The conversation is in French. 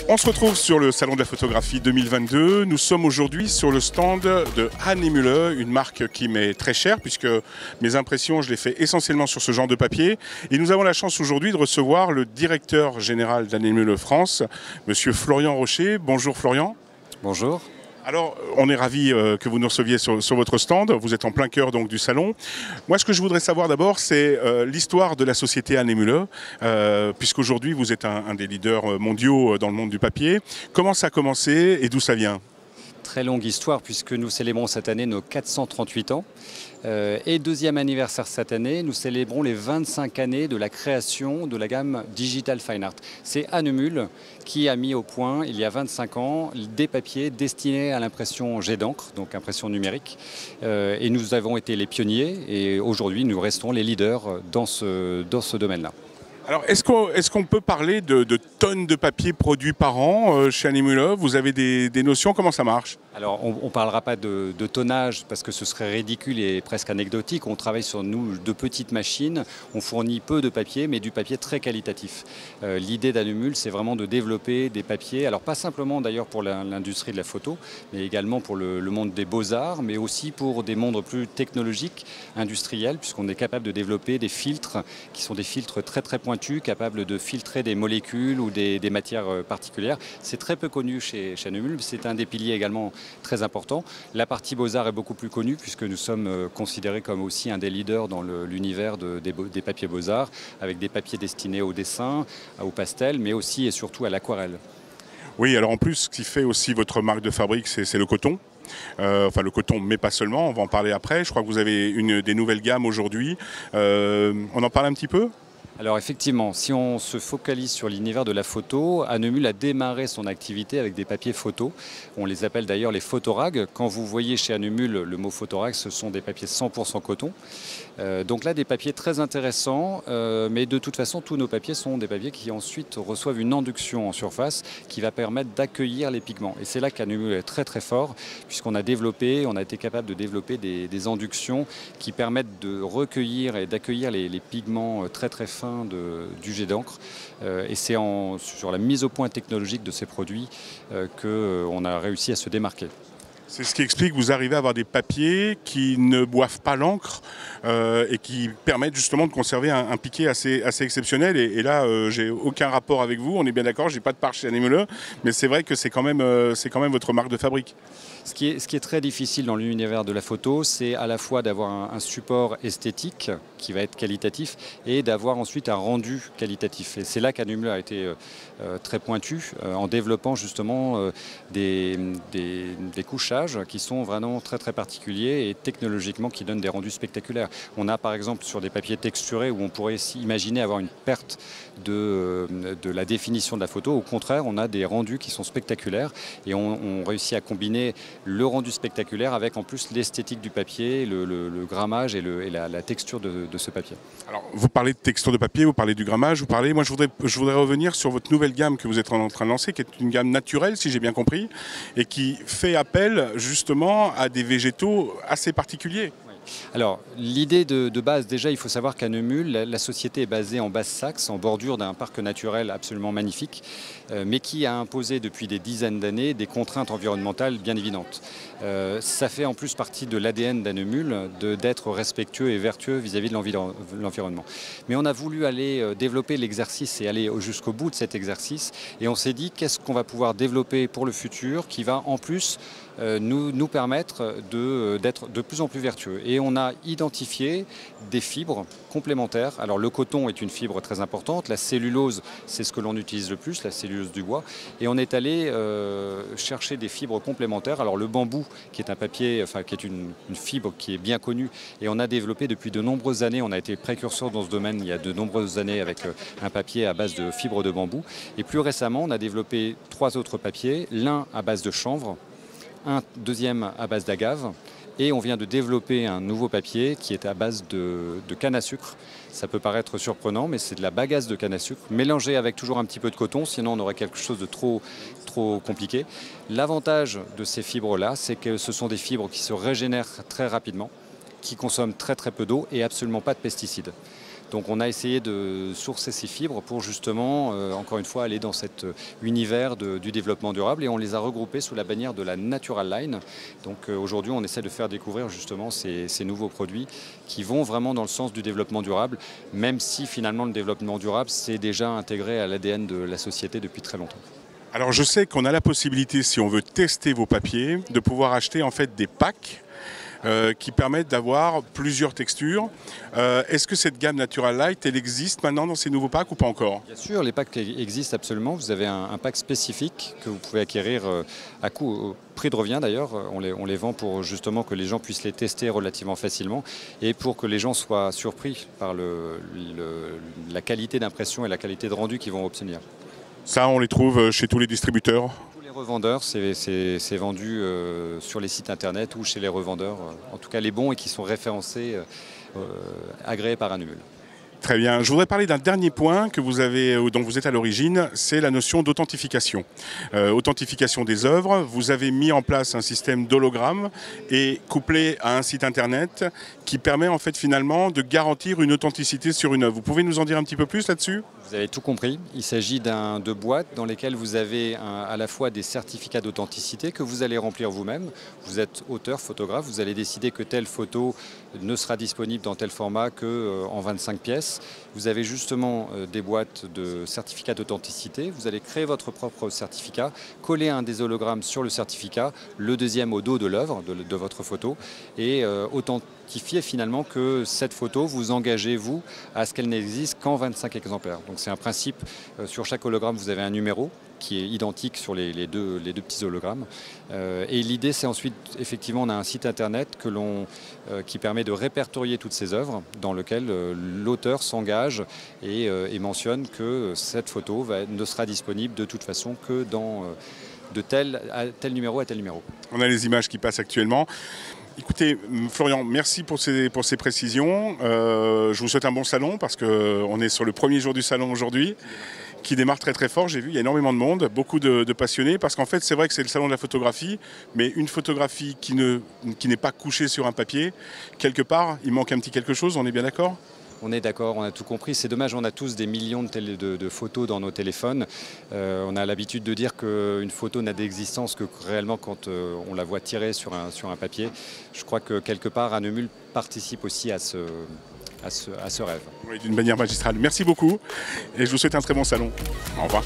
On se retrouve sur le Salon de la photographie 2022. Nous sommes aujourd'hui sur le stand de Hahnemühle, une marque qui m'est très chère puisque mes impressions, je les fais essentiellement sur ce genre de papier. Et nous avons la chance aujourd'hui de recevoir le directeur général d'Hahnemühle France, monsieur Florian Rocher. Bonjour Florian. Bonjour. Alors, on est ravis que vous nous receviez sur votre stand. Vous êtes en plein cœur donc, du salon. Moi, ce que je voudrais savoir d'abord, c'est l'histoire de la société Hahnemühle, puisqu'aujourd'hui, vous êtes un des leaders mondiaux dans le monde du papier. Comment ça a commencé et d'où ça vient ? Très longue histoire puisque nous célébrons cette année nos 438 ans. Et deuxième anniversaire cette année, nous célébrons les 25 années de la création de la gamme Digital Fine Art. C'est Hahnemühle qui a mis au point, il y a 25 ans, des papiers destinés à l'impression jet d'encre, donc impression numérique. Et nous avons été les pionniers et aujourd'hui nous restons les leaders dans ce domaine-là. Alors, est-ce qu'on peut parler de tonnes de papier produits par an chez Hahnemühle ? Vous avez des notions ? Comment ça marche ? Alors, on ne parlera pas de tonnage parce que ce serait ridicule et presque anecdotique. On travaille sur nous de petites machines. On fournit peu de papier, mais du papier très qualitatif. L'idée d'Hahnemühle, c'est vraiment de développer des papiers. Alors, pas simplement d'ailleurs pour l'industrie de la photo, mais également pour le monde des beaux-arts, mais aussi pour des mondes plus technologiques, industriels, puisqu'on est capable de développer des filtres qui sont des filtres très très pointus, capables de filtrer des molécules ou des matières particulières. C'est très peu connu chez Hahnemühle. C'est un des piliers également très important. La partie Beaux-Arts est beaucoup plus connue puisque nous sommes considérés comme aussi un des leaders dans l'univers des papiers Beaux-Arts, avec des papiers destinés au dessin, au pastel, mais aussi et surtout à l'aquarelle. Oui, alors en plus, ce qui fait aussi votre marque de fabrique, c'est le coton. Enfin le coton, mais pas seulement, on va en parler après. Je crois que vous avez des nouvelles gammes aujourd'hui. On en parle un petit peu ? Alors effectivement, si on se focalise sur l'univers de la photo, Hahnemühle a démarré son activité avec des papiers photo. On les appelle d'ailleurs les photorags. Quand vous voyez chez Hahnemühle le mot photorag, ce sont des papiers 100% coton. Donc là, des papiers très intéressants, mais de toute façon, tous nos papiers sont des papiers qui ensuite reçoivent une induction en surface qui va permettre d'accueillir les pigments. Et c'est là qu'Hahnemühle est très très fort, puisqu'on a été capable de développer des inductions qui permettent de recueillir et d'accueillir les pigments très très fins du jet d'encre. Et c'est sur la mise au point technologique de ces produits qu'on a réussi à se démarquer. C'est ce qui explique que vous arrivez à avoir des papiers qui ne boivent pas l'encre et qui permettent justement de conserver un piqué assez exceptionnel. Et là, j'ai aucun rapport avec vous, on est bien d'accord, je n'ai pas de part chez Hahnemühle, mais c'est vrai que c'est quand même votre marque de fabrique. Ce qui est très difficile dans l'univers de la photo, c'est à la fois d'avoir un support esthétique qui va être qualitatif et d'avoir ensuite un rendu qualitatif. Et c'est là qu'Hahnemühle a été très pointu en développant justement des couchages qui sont vraiment très très particuliers et technologiquement qui donnent des rendus spectaculaires. On a par exemple sur des papiers texturés où on pourrait imaginer avoir une perte de la définition de la photo. Au contraire, on a des rendus qui sont spectaculaires et on réussit à combiner le rendu spectaculaire avec en plus l'esthétique du papier, le grammage et la texture de ce papier. Alors, vous parlez de texture de papier, vous parlez du grammage, moi je voudrais revenir sur votre nouvelle gamme que vous êtes en train de lancer, qui est une gamme naturelle, si j'ai bien compris, et qui fait appel justement à des végétaux assez particuliers. Alors, l'idée de base, déjà, il faut savoir qu'Hahnemühle, la société est basée en Basse-Saxe, en bordure d'un parc naturel absolument magnifique, mais qui a imposé depuis des dizaines d'années des contraintes environnementales bien évidentes. Ça fait en plus partie de l'ADN d'Hahnemühle d'être respectueux et vertueux vis-à-vis de l'environnement. Mais on a voulu aller développer l'exercice et aller jusqu'au bout de cet exercice, et on s'est dit qu'est-ce qu'on va pouvoir développer pour le futur qui va en plus nous permettre d'être de plus en plus vertueux. Et on a identifié des fibres complémentaires. Alors le coton est une fibre très importante, la cellulose c'est ce que l'on utilise le plus, la cellulose du bois, et on est allé chercher des fibres complémentaires. Alors le bambou qui est un papier, qui est une fibre qui est bien connue et on a développé depuis de nombreuses années, on a été précurseur dans ce domaine il y a de nombreuses années avec un papier à base de fibres de bambou, et plus récemment on a développé 3 autres papiers, l'un à base de chanvre, un deuxième à base d'agave, et on vient de développer un nouveau papier qui est à base de canne à sucre. Ça peut paraître surprenant, mais c'est de la bagasse de canne à sucre, mélangée avec toujours un petit peu de coton, sinon on aurait quelque chose de trop compliqué. L'avantage de ces fibres-là, c'est que ce sont des fibres qui se régénèrent très rapidement, qui consomment très peu d'eau et absolument pas de pesticides. Donc on a essayé de sourcer ces fibres pour justement, encore une fois, aller dans cet univers du développement durable et on les a regroupés sous la bannière de la Natural Line. Donc aujourd'hui on essaie de faire découvrir justement ces nouveaux produits qui vont vraiment dans le sens du développement durable, même si finalement le développement durable c'est déjà intégré à l'ADN de la société depuis très longtemps. Alors je sais qu'on a la possibilité, si on veut tester vos papiers, de pouvoir acheter en fait des packs qui permettent d'avoir plusieurs textures. Est-ce que cette gamme Natural Light, elle existe maintenant dans ces nouveaux packs ou pas encore? Bien sûr, les packs existent absolument. Vous avez un pack spécifique que vous pouvez acquérir au prix de revient d'ailleurs. On les vend pour justement que les gens puissent les tester relativement facilement et pour que les gens soient surpris par la qualité d'impression et la qualité de rendu qu'ils vont obtenir. Ça, on les trouve chez tous les distributeurs? Tous les revendeurs, c'est vendu sur les sites internet ou chez les revendeurs, en tout cas les bons et qui sont référencés, agréés par Hanemüll. Très bien. Je voudrais parler d'un dernier point que vous avez, dont vous êtes à l'origine, c'est la notion d'authentification. Authentification des œuvres. Vous avez mis en place un système d'hologramme et couplé à un site internet qui permet en fait finalement de garantir une authenticité sur une œuvre. Vous pouvez nous en dire un petit peu plus là-dessus ? Vous avez tout compris. Il s'agit de boîtes dans lesquelles vous avez à la fois des certificats d'authenticité que vous allez remplir vous-même. Vous êtes auteur, photographe, vous allez décider que telle photo ne sera disponible dans tel format qu'en 25 pièces. Vous avez justement des boîtes de certificats d'authenticité. Vous allez créer votre propre certificat, coller un des hologrammes sur le certificat, le deuxième au dos de l'œuvre, de votre photo, et authentifier finalement que cette photo, vous engagez, vous, à ce qu'elle n'existe qu'en 25 exemplaires. Donc c'est un principe, sur chaque hologramme, vous avez un numéro qui est identique sur les deux petits hologrammes. Et l'idée, c'est ensuite, effectivement, on a un site internet qui permet de répertorier toutes ces œuvres, dans lequel l'auteur s'engage et mentionne que cette photo ne sera disponible de toute façon que de tel numéro à tel numéro. On a les images qui passent actuellement. Écoutez, Florian, merci pour ces précisions. Je vous souhaite un bon salon parce qu'on est sur le premier jour du salon aujourd'hui, qui démarre très très fort. J'ai vu, il y a énormément de monde, beaucoup de passionnés, parce qu'en fait, c'est vrai que c'est le salon de la photographie, mais une photographie qui n'est pas couchée sur un papier, quelque part, il manque un petit quelque chose, on est bien d'accord ? On est d'accord, on a tout compris. C'est dommage, on a tous des millions de photos dans nos téléphones. On a l'habitude de dire qu'une photo n'a d'existence que réellement quand on la voit tirée sur un papier. Je crois que quelque part, Hanemüll participe aussi à ce rêve. Oui, d'une manière magistrale. Merci beaucoup et je vous souhaite un très bon salon. Au revoir.